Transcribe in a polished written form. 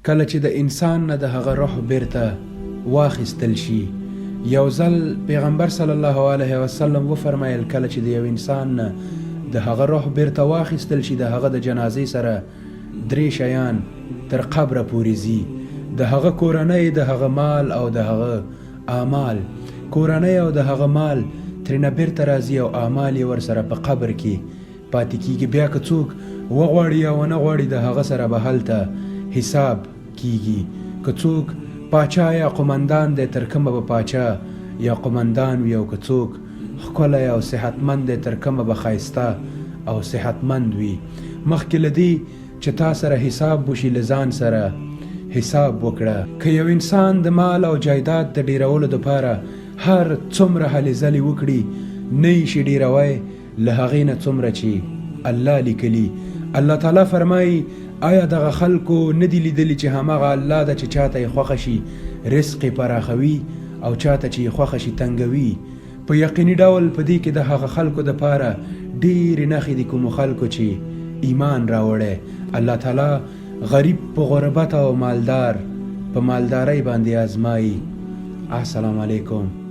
کله چې د انسان نه د هغه روح بیرته واخیستل شي. یو ځل پیغمبر صلی الله علیه وسلم وفرمایل کله چې د یو انسان نه د هغه روح بیرته واخیستل شي د هغه د جنازې سره 3 شیان تر قبره پورې ځي. د هغه کورنۍ، د هغه مال او د هغه اعمال. کورنۍ او د هغه مال ترېنه بیرته راځي او اعمال یې ورسره په قبر کې پاتې کیږي. بیا که څوک وغواړي یا ونه غواړي د هغه سره به هلته حساب کیږي. که څوک پاچا یا قمندان دی تر کومه به پاچا یا قمندان وي، او که څوک ښکلی او صحتمند دی تر کومه به ښایسته او صحتمند وي. مخکې له دې چې تا سره حساب وشي له ځان سره حساب وکړه. که یو انسان د مال او جایداد د ډیرولو دپاره هر څومره هلې ځلې وکړي نه یې شي ډیروی له هغې نه څومره چې الله لیکلي. الله تعالی فرمایي آیا دغه خلکو نه دي لیدلي چې همغه الله ده چې چاته یې خوښه شي رزق یې پراخوي او چاته چې یې خوښه شي تنګوي. په یقیني ډول په دې کې د هغه خلکو دپاره ډېرې نښې دي کومو خلکو چې ایمان راوړی. الله تعالی غریب په غربت او مالدار په مالدارۍ باندې ازمایي. السلام علیکم.